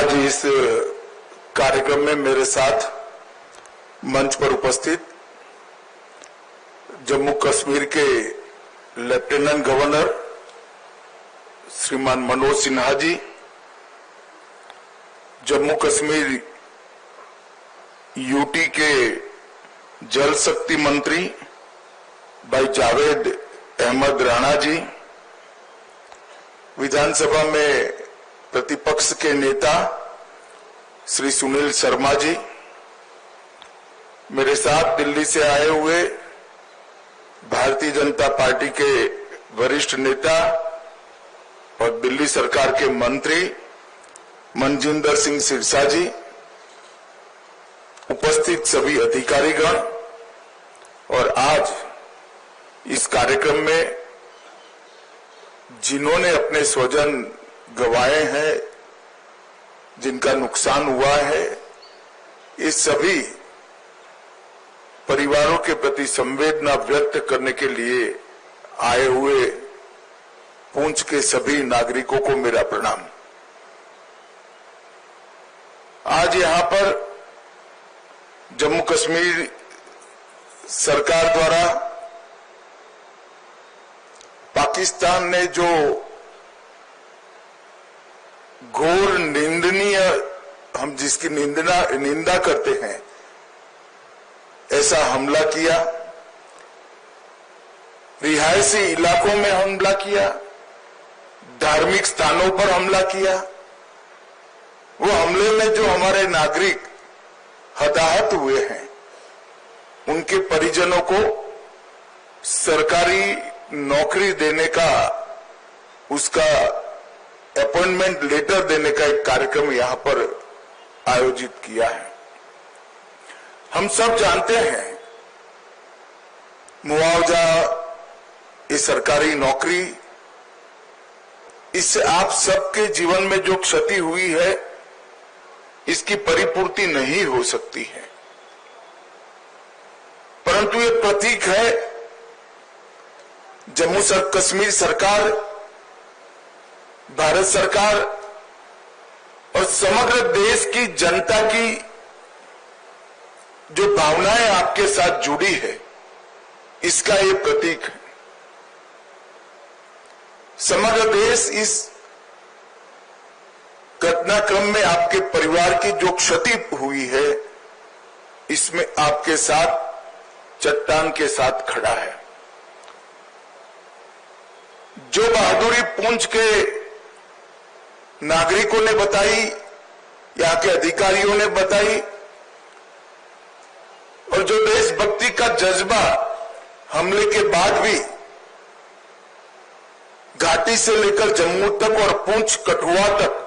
आज इस कार्यक्रम में मेरे साथ मंच पर उपस्थित जम्मू कश्मीर के लेफ्टिनेंट गवर्नर श्रीमान मनोज सिन्हा जी, जम्मू कश्मीर यूटी के जल शक्ति मंत्री भाई जावेद अहमद राणा जी, विधानसभा में प्रतिपक्ष के नेता श्री सुनील शर्मा जी, मेरे साथ दिल्ली से आए हुए भारतीय जनता पार्टी के वरिष्ठ नेता और दिल्ली सरकार के मंत्री मनजिंदर सिंह सिरसा जी, उपस्थित सभी अधिकारीगण और आज इस कार्यक्रम में जिन्होंने अपने स्वजन गंवाए हैं, जिनका नुकसान हुआ है, इस सभी परिवारों के प्रति संवेदना व्यक्त करने के लिए आए हुए पुंछ के सभी नागरिकों को मेरा प्रणाम। आज यहां पर जम्मू कश्मीर सरकार द्वारा पाकिस्तान ने जो घोर निंदनीय, हम जिसकी निंदा करते हैं, ऐसा हमला किया, रिहायशी इलाकों में हमला किया, धार्मिक स्थानों पर हमला किया। वो हमले में जो हमारे नागरिक हताहत हुए हैं, उनके परिजनों को सरकारी नौकरी देने का, उसका अपॉइंटमेंट लेटर देने का एक कार्यक्रम यहां पर आयोजित किया है। हम सब जानते हैं मुआवजा, ये सरकारी नौकरी, इससे आप सबके जीवन में जो क्षति हुई है, इसकी परिपूर्ति नहीं हो सकती है, परंतु ये प्रतीक है जम्मू कश्मीर सरकार, भारत सरकार और समग्र देश की जनता की जो भावनाएं आपके साथ जुड़ी है, इसका ये प्रतीक है। समग्र देश इस घटनाक्रम में आपके परिवार की जो क्षति हुई है, इसमें आपके साथ चट्टान के साथ खड़ा है। जो बहादुरी पुंछ के नागरिकों ने बताई, यहाँ के अधिकारियों ने बताई, और जो देशभक्ति का जज्बा हमले के बाद भी घाटी से लेकर जम्मू तक और पुंछ कठुआ तक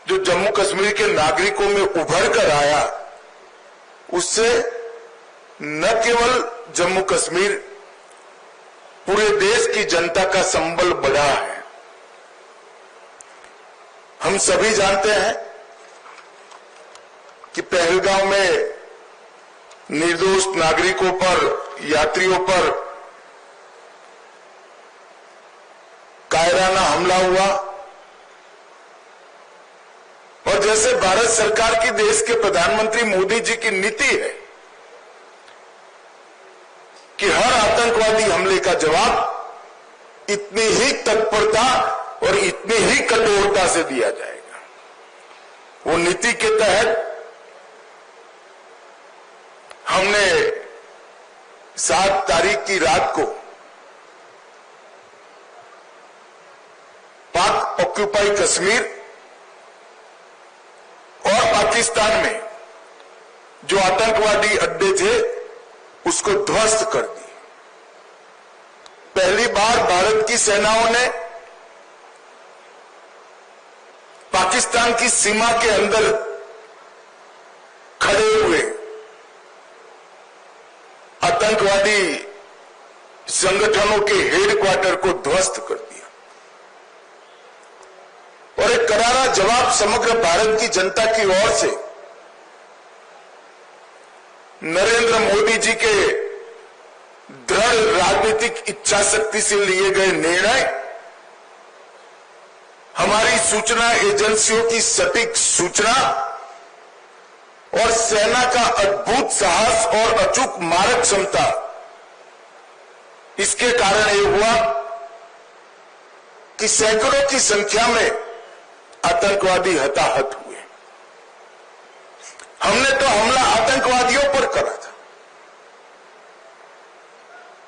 जो जम्मू कश्मीर के नागरिकों में उभर कर आया, उससे न केवल जम्मू कश्मीर, पूरे देश की जनता का संबल बढ़ा है। हम सभी जानते हैं कि पहलगांव में निर्दोष नागरिकों पर, यात्रियों पर कायराना हमला हुआ, और जैसे भारत सरकार की, देश के प्रधानमंत्री मोदी जी की नीति है कि हर आतंकवादी हमले का जवाब इतनी ही तत्परता और इतनी ही कठोरता से दिया जाएगा। वो नीति के तहत हमने 7 तारीख की रात को पाक ऑक्यूपाई कश्मीर और पाकिस्तान में जो आतंकवादी अड्डे थे, उसको ध्वस्त कर दी। पहली बार भारत की सेनाओं ने पाकिस्तान की सीमा के अंदर खड़े हुए आतंकवादी संगठनों के हेडक्वार्टर को ध्वस्त कर दिया, और एक करारा जवाब समग्र भारत की जनता की ओर से नरेंद्र मोदी जी के दृढ़ राजनीतिक इच्छा शक्ति से लिए गए निर्णय हमारी सूचना एजेंसियों की सटीक सूचना और सेना का अद्भुत साहस और अचूक मारक क्षमता, इसके कारण यह हुआ कि सैकड़ों की संख्या में आतंकवादी हताहत हुए। हमने तो हमला आतंकवादियों पर करा था,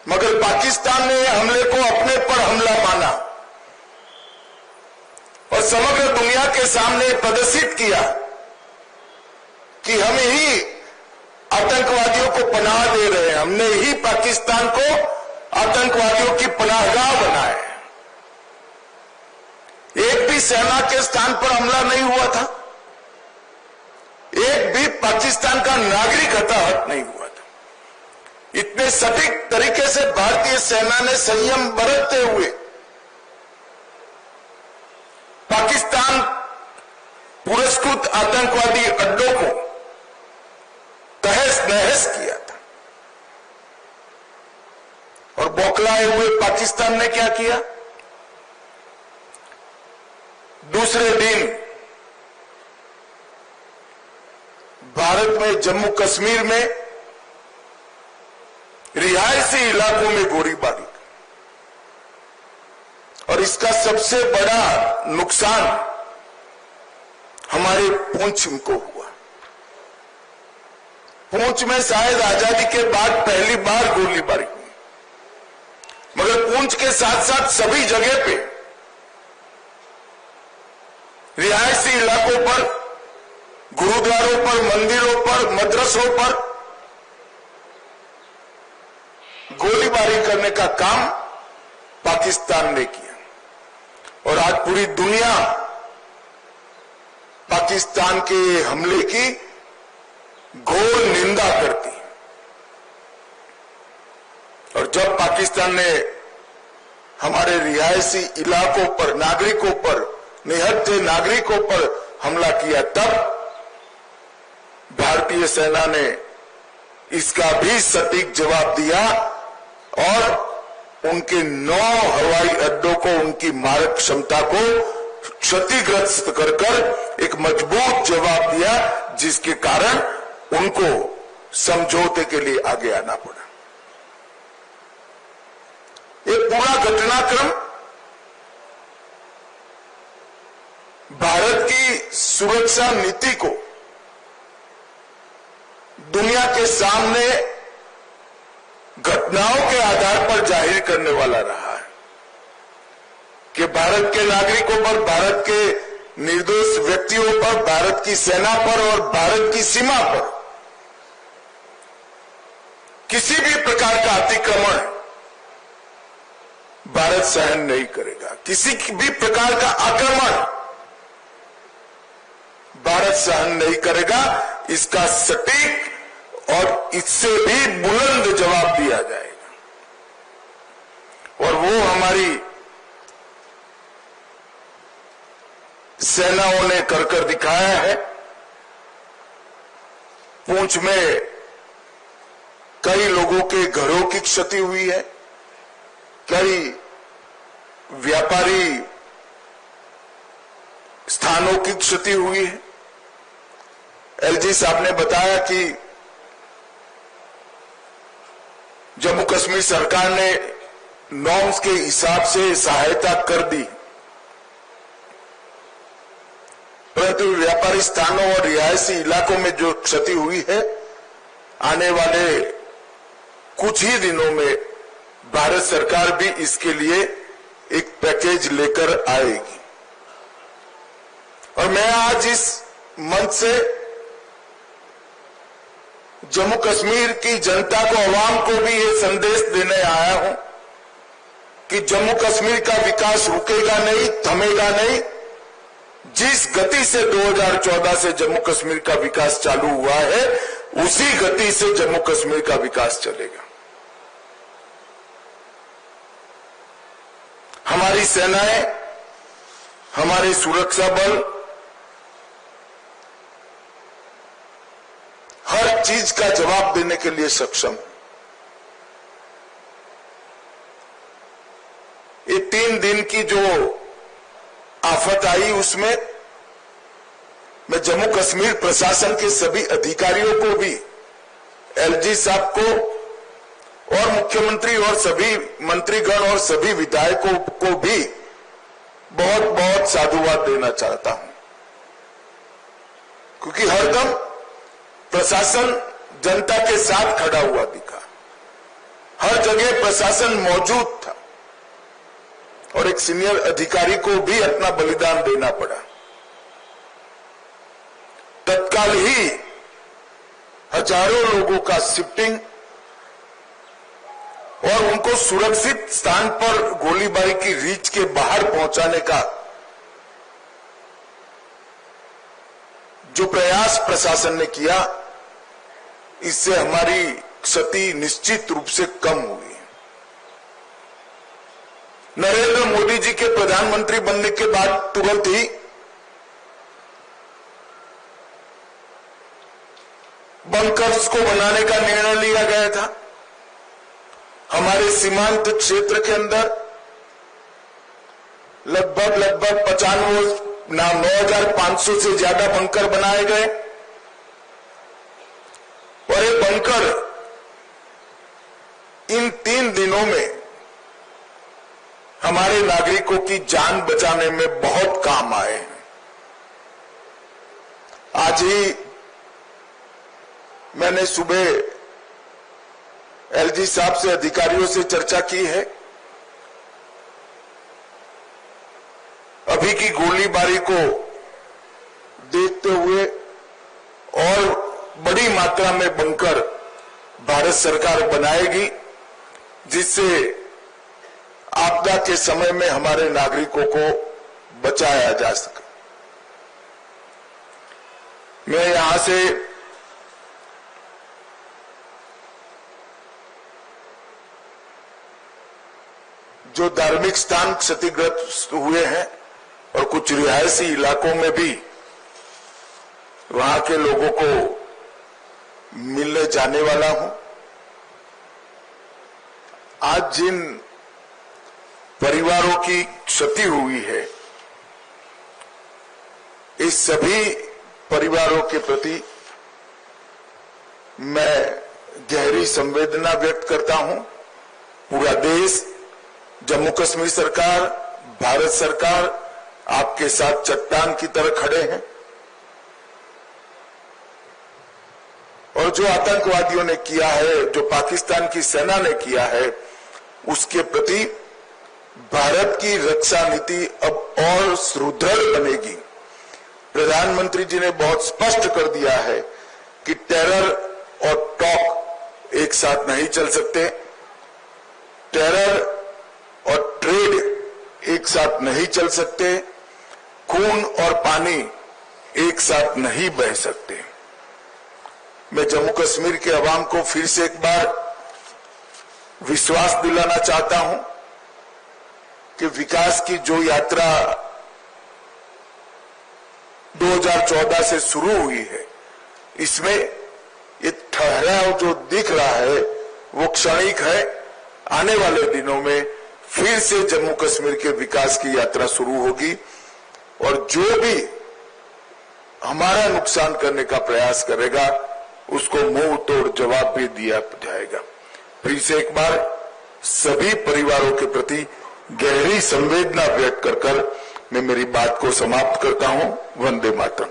मगर पाकिस्तान ने हमले को अपने पर हमला माना और समग्र दुनिया के सामने प्रदर्शित किया कि हम ही आतंकवादियों को पनाह दे रहे हैं, हमने ही पाकिस्तान को आतंकवादियों की पनाहगाह बनाया है। एक भी सेना के स्थान पर हमला नहीं हुआ था, एक भी पाकिस्तान का नागरिक हताहत नहीं हुआ था। इतने सटीक तरीके से भारतीय सेना ने संयम बरतते हुए पाकिस्तान पुरस्कृत आतंकवादी अड्डों को तहस नहस किया था। और बौखलाए हुए पाकिस्तान ने क्या किया? दूसरे दिन भारत में जम्मू कश्मीर में रिहायशी इलाकों में गोलीबारी, और इसका सबसे बड़ा नुकसान हमारे पुंछ को हुआ। पुंछ में शायद आजादी के बाद पहली बार गोलीबारी हुई, मगर पुंछ के साथ साथ सभी जगह पे रिहायशी इलाकों पर, गुरुद्वारों पर, मंदिरों पर, मदरसों पर गोलीबारी करने का काम पाकिस्तान ने किया। और आज पूरी दुनिया पाकिस्तान के हमले की घोर निंदा करती है। और जब पाकिस्तान ने हमारे रिहायशी इलाकों पर, नागरिकों पर, निहत्थे नागरिकों पर हमला किया, तब भारतीय सेना ने इसका भी सटीक जवाब दिया और उनके 9 हवाई अड्डों को, उनकी मारक क्षमता को क्षतिग्रस्त कर एक मजबूत जवाब दिया, जिसके कारण उनको समझौते के लिए आगे आना पड़ा। ये पूरा घटनाक्रम भारत की सुरक्षा नीति को दुनिया के सामने घटनाओं के आधार पर जाहिर करने वाला रहा है कि भारत के नागरिकों पर, भारत के निर्दोष व्यक्तियों पर, भारत की सेना पर और भारत की सीमा पर किसी भी प्रकार का अतिक्रमण भारत सहन नहीं करेगा। किसी भी प्रकार का आक्रमण भारत सहन नहीं करेगा। इसका सटीक और इससे भी बुलंद जवाब दिया जाएगा, और वो हमारी सेनाओं ने कर दिखाया है। पुंछ में कई लोगों के घरों की क्षति हुई है, कई व्यापारी स्थानों की क्षति हुई है। एलजी साहब ने बताया कि जम्मू कश्मीर सरकार ने नॉर्म्स के हिसाब से सहायता कर दी, परंतु व्यापारी स्थानों और रिहायशी इलाकों में जो क्षति हुई है, आने वाले कुछ ही दिनों में भारत सरकार भी इसके लिए एक पैकेज लेकर आएगी। और मैं आज इस मंच से जम्मू कश्मीर की जनता को, आवाम को भी ये संदेश देने आया हूं कि जम्मू कश्मीर का विकास रुकेगा नहीं, थमेगा नहीं। जिस गति से 2014 से जम्मू कश्मीर का विकास चालू हुआ है, उसी गति से जम्मू कश्मीर का विकास चलेगा। हमारी सेनाएं, हमारे सुरक्षा बल हर चीज का जवाब देने के लिए सक्षम। ये 3 दिन की जो आफत आई उसमें मैं जम्मू कश्मीर प्रशासन के सभी अधिकारियों को भी, एलजी साहब को और मुख्यमंत्री और सभी मंत्रीगण और सभी विधायकों को भी बहुत बहुत साधुवाद देना चाहता हूं, क्योंकि हरदम प्रशासन जनता के साथ खड़ा हुआ दिखा। हर जगह प्रशासन मौजूद था और एक सीनियर अधिकारी को भी अपना बलिदान देना पड़ा। तत्काल ही हजारों लोगों का शिफ्टिंग और उनको सुरक्षित स्थान पर गोलीबारी की रीच के बाहर पहुंचाने का जो प्रयास प्रशासन ने किया, इससे हमारी क्षति निश्चित रूप से कम हुई। नरेंद्र मोदी जी के प्रधानमंत्री बनने के बाद तुरंत ही बंकर्स को बनाने का निर्णय लिया गया था। हमारे सीमांत क्षेत्र के अंदर लगभग 9,500 से ज्यादा बंकर बनाए गए और ये बंकर इन 3 दिनों में हमारे नागरिकों की जान बचाने में बहुत काम आए हैं। आज ही मैंने सुबह एलजी साहब से, अधिकारियों से चर्चा की है। अभी की गोलीबारी को देखते हुए और बड़ी मात्रा में बंकर भारत सरकार बनाएगी, जिससे आपदा के समय में हमारे नागरिकों को बचाया जा सके। मैं यहां से जो धार्मिक स्थान क्षतिग्रस्त हुए हैं और कुछ रिहायशी इलाकों में भी वहां के लोगों को मिलने जाने वाला हूं। आज जिन परिवारों की क्षति हुई है, इस सभी परिवारों के प्रति मैं गहरी संवेदना व्यक्त करता हूं। पूरा देश, जम्मू कश्मीर सरकार, भारत सरकार आपके साथ चट्टान की तरह खड़े हैं और जो आतंकवादियों ने किया है, जो पाकिस्तान की सेना ने किया है, उसके प्रति भारत की रक्षा नीति अब और सुदृढ़ बनेगी। प्रधानमंत्री जी ने बहुत स्पष्ट कर दिया है कि टेरर और टॉक एक साथ नहीं चल सकते, टेरर और ट्रेड एक साथ नहीं चल सकते, खून और पानी एक साथ नहीं बह सकते। मैं जम्मू कश्मीर के अवाम को फिर से एक बार विश्वास दिलाना चाहता हूं कि विकास की जो यात्रा 2014 से शुरू हुई है, इसमें ये ठहराव जो दिख रहा है वो क्षणिक है। आने वाले दिनों में फिर से जम्मू कश्मीर के विकास की यात्रा शुरू होगी और जो भी हमारा नुकसान करने का प्रयास करेगा उसको मुंह तोड़ जवाब भी दिया जाएगा। फिर से एक बार सभी परिवारों के प्रति गहरी संवेदना व्यक्त कर मैं मेरी बात को समाप्त करता हूं। वंदे मातरम।